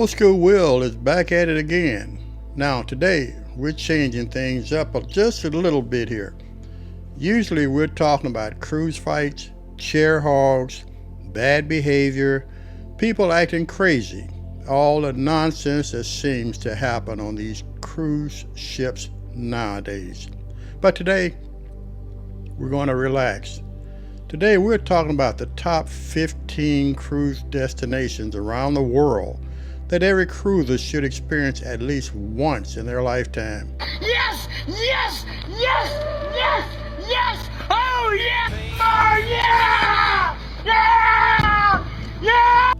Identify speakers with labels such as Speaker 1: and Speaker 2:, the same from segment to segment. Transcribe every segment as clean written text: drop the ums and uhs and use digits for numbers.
Speaker 1: Old School Will is back at it again. Now today we're changing things up just a little bit here. Usually we're talking about cruise fights, chair hogs, bad behavior, people acting crazy, all the nonsense that seems to happen on these cruise ships nowadays. But today we're going to relax. Today we're talking about the top 15 cruise destinations around the world that every cruiser should experience at least once in their lifetime.
Speaker 2: Yes! Yes! Yes! Yes! Yes! Oh yeah! Oh yeah! Yeah! Yeah!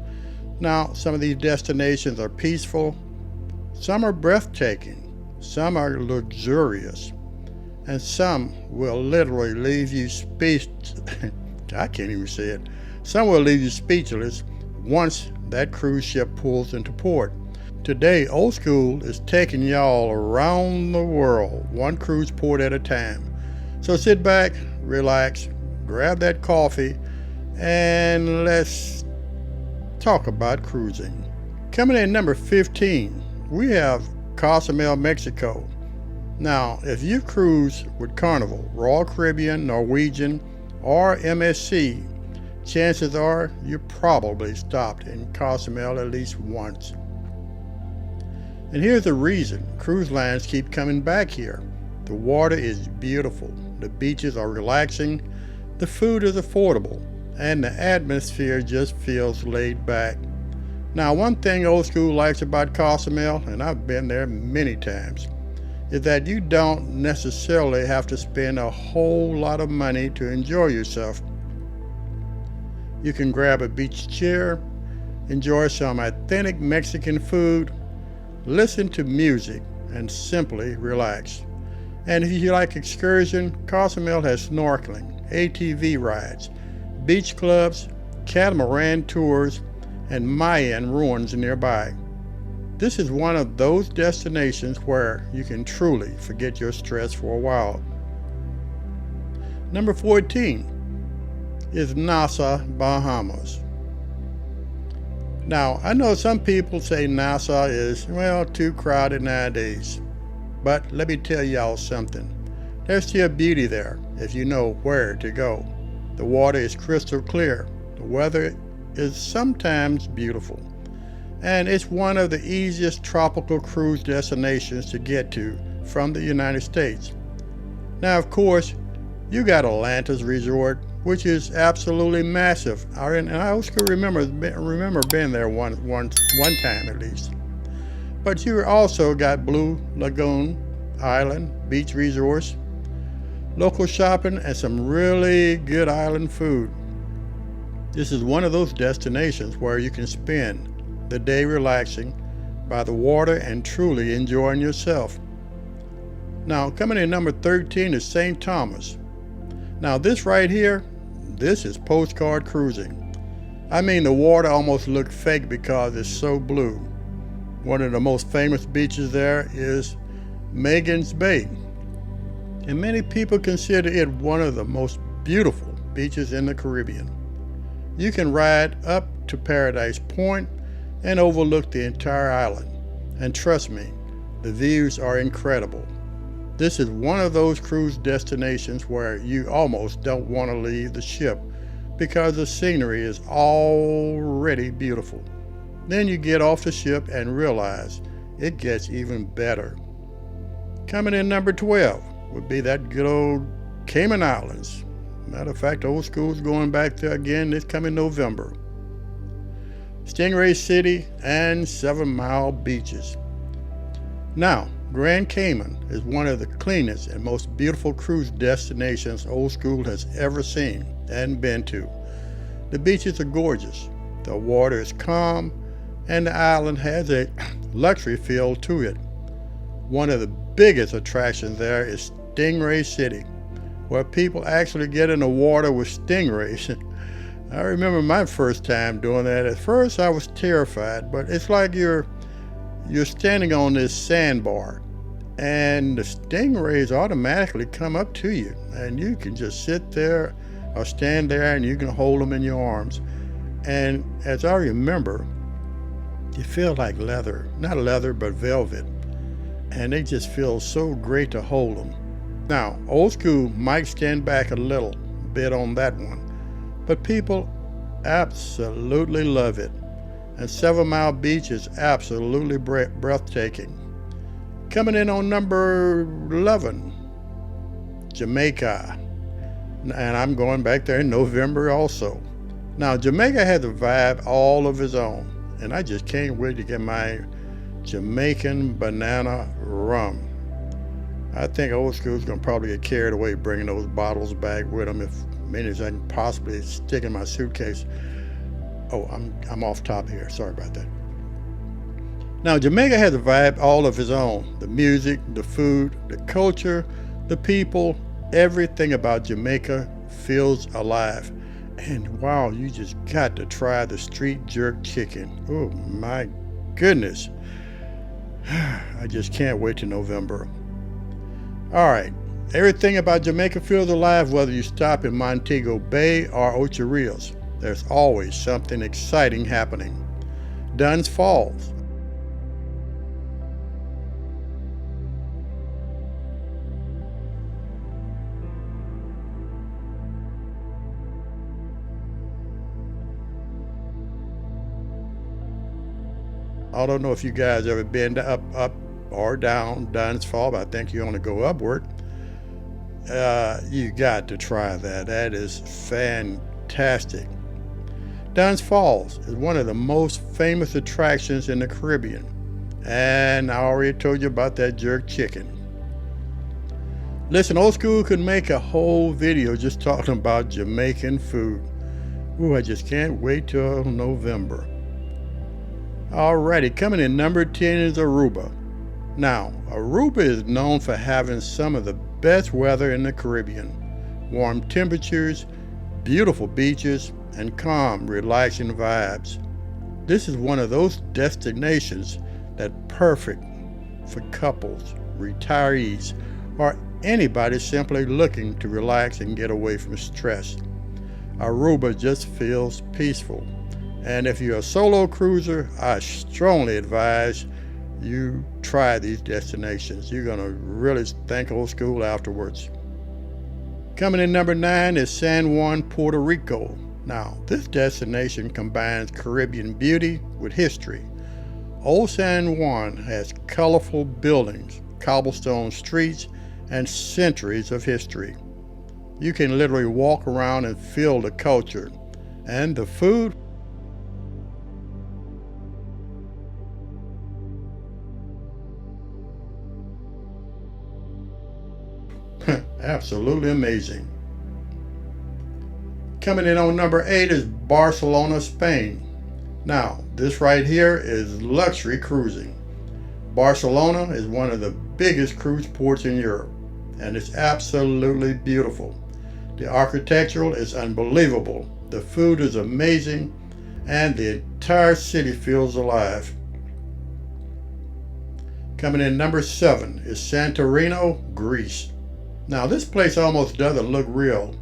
Speaker 1: Now, some of these destinations are peaceful, some are breathtaking, some are luxurious, and some will literally leave you I can't even say it. Some will leave you speechless once that cruise ship pulls into port. Today, Old School is taking y'all around the world, one cruise port at a time. So sit back, relax, grab that coffee, and let's talk about cruising. Coming in number 15, we have Cozumel, Mexico. Now, if you cruise with Carnival, Royal Caribbean, Norwegian, or MSC, chances are you probably stopped in Cozumel at least once. And here's the reason cruise lines keep coming back here. The water is beautiful, the beaches are relaxing, the food is affordable, and the atmosphere just feels laid back. Now, one thing Old School likes about Cozumel, and I've been there many times, is that you don't necessarily have to spend a whole lot of money to enjoy yourself. You can grab a beach chair, enjoy some authentic Mexican food, listen to music, and simply relax. And if you like excursion, Cozumel has snorkeling, ATV rides, beach clubs, catamaran tours, and Mayan ruins nearby. This is one of those destinations where you can truly forget your stress for a while. Number 14 is Nassau, Bahamas. Now, I know some people say Nassau is, too crowded nowadays. But let me tell y'all something. There's still beauty there if you know where to go. The water is crystal clear. The weather is sometimes beautiful. And it's one of the easiest tropical cruise destinations to get to from the United States. Now, of course, you got Atlantis Resort, which is absolutely massive. And I also remember being there one time at least. But you also got Blue Lagoon Island beach resorts, local shopping, and some really good island food. This is one of those destinations where you can spend the day relaxing by the water and truly enjoying yourself. Now, coming in number 13 is St. Thomas. Now, this right here, this is postcard cruising. I mean, the water almost looks fake because it's so blue. One of the most famous beaches there is Megan's Bay, and many people consider it one of the most beautiful beaches in the Caribbean. You can ride up to Paradise Point and overlook the entire island, and trust me, the views are incredible. This is one of those cruise destinations where you almost don't want to leave the ship because the scenery is already beautiful. Then you get off the ship and realize it gets even better. Coming in number 12 would be that good old Cayman Islands. Matter of fact, Old School's going back there again this coming November. Stingray City and 7 Mile beaches. Now, Grand Cayman is one of the cleanest and most beautiful cruise destinations Old School has ever seen and been to. The beaches are gorgeous, the water is calm, and the island has a luxury feel to it. One of the biggest attractions there is Stingray City, where people actually get in the water with stingrays. I remember my first time doing that. At first I was terrified, but it's like you're standing on this sandbar and the stingrays automatically come up to you, and you can just sit there or stand there and you can hold them in your arms. And as I remember, You feel like leather, not leather, but velvet. And they just feel so great to hold them. Now, old school might stand back a little bit on that one, but people absolutely love it. And 7 Mile Beach is absolutely breathtaking. Coming in on number 11, Jamaica. And I'm going back there in November also. Now, Jamaica has a vibe all of its own, and I just can't wait to get my Jamaican banana rum. I think old school's gonna probably get carried away bringing those bottles back with them, as many as I can possibly stick in my suitcase. Oh, I'm off top here. Sorry about that. Now, Jamaica has a vibe all of its own. The music, the food, the culture, the people, everything about Jamaica feels alive. And wow, you just got to try the street jerk chicken. Oh my goodness. I just can't wait till November. All right, everything about Jamaica feels alive whether you stop in Montego Bay or Ocho Rios. There's always something exciting happening. Dunn's Falls. I don't know if you guys ever been up or down Dunn's Falls, but I think you want to go upward. You got to try that. That is fantastic. Dunn's Falls is one of the most famous attractions in the Caribbean. And I already told you about that jerk chicken. Listen, old school could make a whole video just talking about Jamaican food. Ooh, I just can't wait till November. Alrighty, coming in number 10 is Aruba. Now, Aruba is known for having some of the best weather in the Caribbean. Warm temperatures, beautiful beaches, and calm, relaxing vibes. This is one of those destinations that's perfect for couples, retirees, or anybody simply looking to relax and get away from stress. Aruba just feels peaceful. And if you're a solo cruiser, I strongly advise you try these destinations. You're going to really thank old school afterwards. Coming in number 9 is San Juan, Puerto Rico. Now, this destination combines Caribbean beauty with history. Old San Juan has colorful buildings, cobblestone streets, and centuries of history. You can literally walk around and feel the culture. And the food? Absolutely amazing. Coming in on number 8 is Barcelona, Spain. Now, this right here is luxury cruising. Barcelona is one of the biggest cruise ports in Europe, and it's absolutely beautiful. The architectural is unbelievable, the food is amazing, and the entire city feels alive. Coming in number 7 is Santorini, Greece. Now, this place almost doesn't look real.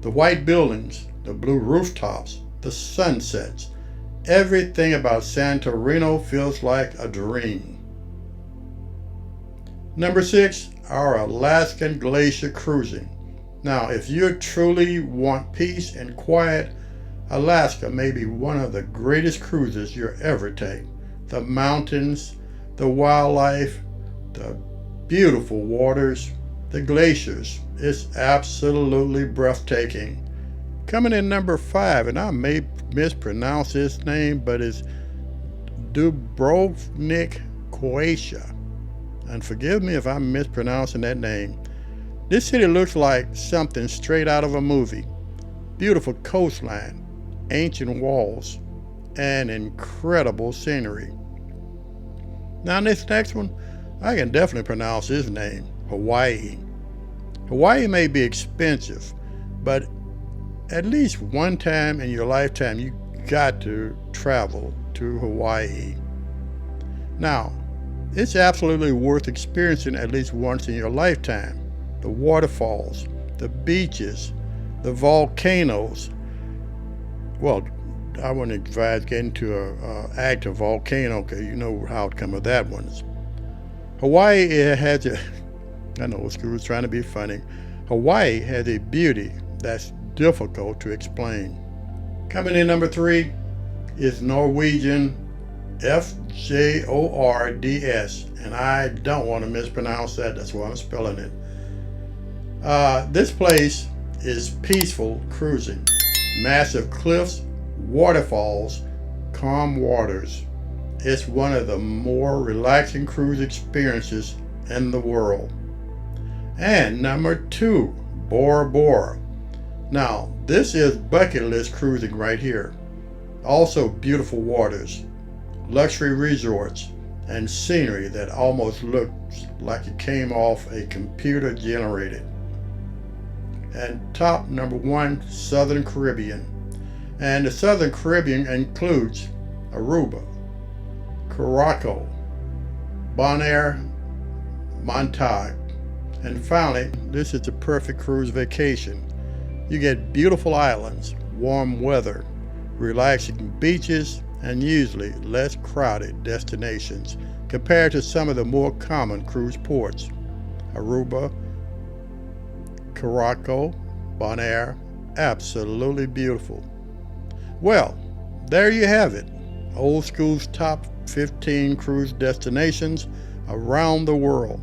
Speaker 1: The white buildings, the blue rooftops, the sunsets, everything about Santorini feels like a dream. Number 6, our Alaskan glacier cruising. Now, if you truly want peace and quiet, Alaska may be one of the greatest cruises you'll ever take. The mountains, the wildlife, the beautiful waters, the glaciers. It's absolutely breathtaking. Coming in number 5, and I may mispronounce this name, but it's Dubrovnik, Croatia. And forgive me if I'm mispronouncing that name. This city looks like something straight out of a movie. Beautiful coastline, ancient walls, and incredible scenery. Now this next one, I can definitely pronounce his name, Hawaii. Hawaii may be expensive, but at least one time in your lifetime, you got to travel to Hawaii. Now, it's absolutely worth experiencing at least once in your lifetime. The waterfalls, the beaches, the volcanoes. Well, I wouldn't advise getting to a active volcano, because you know how it come with that one. Hawaii, it has a, I know school was trying to be funny. Hawaii has a beauty that's difficult to explain. Coming in number 3 is Norwegian Fjords, and I don't want to mispronounce that. That's why I'm spelling it. This place is peaceful cruising. Massive cliffs, waterfalls, calm waters. It's one of the more relaxing cruise experiences in the world. And number 2, Bora Bora. Now, this is bucket list cruising right here. Also beautiful waters, luxury resorts, and scenery that almost looks like it came off a computer generated. And top number 1, Southern Caribbean. And the Southern Caribbean includes Aruba, Curaçao, Bonaire, Montague. And finally, this is the perfect cruise vacation. You get beautiful islands, warm weather, relaxing beaches, and usually less crowded destinations compared to some of the more common cruise ports. Aruba, Curaçao, Bonaire, absolutely beautiful. Well, there you have it. Old School's top 15 cruise destinations around the world.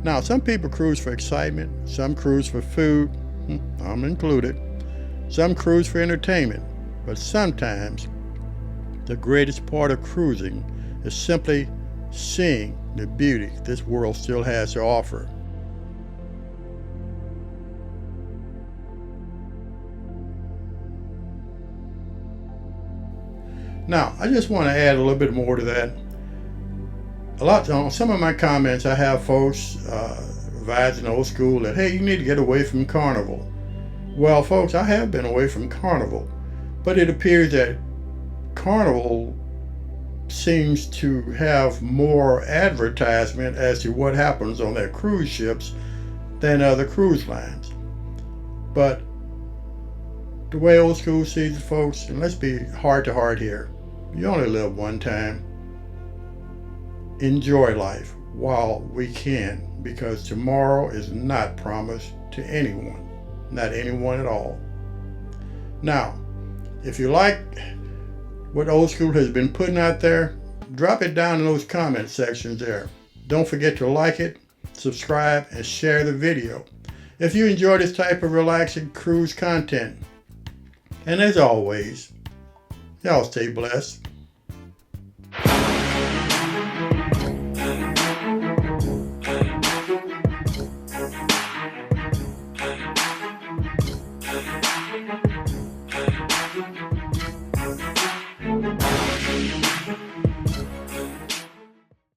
Speaker 1: Now, some people cruise for excitement, some cruise for food, I'm included, some cruise for entertainment, but sometimes the greatest part of cruising is simply seeing the beauty this world still has to offer. Now, I just want to add a little bit more to that. On some of my comments, I have folks advising Old School that, hey, you need to get away from Carnival. Well, folks, I have been away from Carnival, but it appears that Carnival seems to have more advertisement as to what happens on their cruise ships than other cruise lines. But the way Old School sees it, folks, and let's be heart to heart here, you only live one time. Enjoy life while we can, because tomorrow is not promised to anyone, not anyone at all. Now, if you like what Old School has been putting out there, drop it down in those comment sections there. Don't forget to like it, subscribe, and share the video if you enjoy this type of relaxing cruise content. And as always, y'all stay blessed.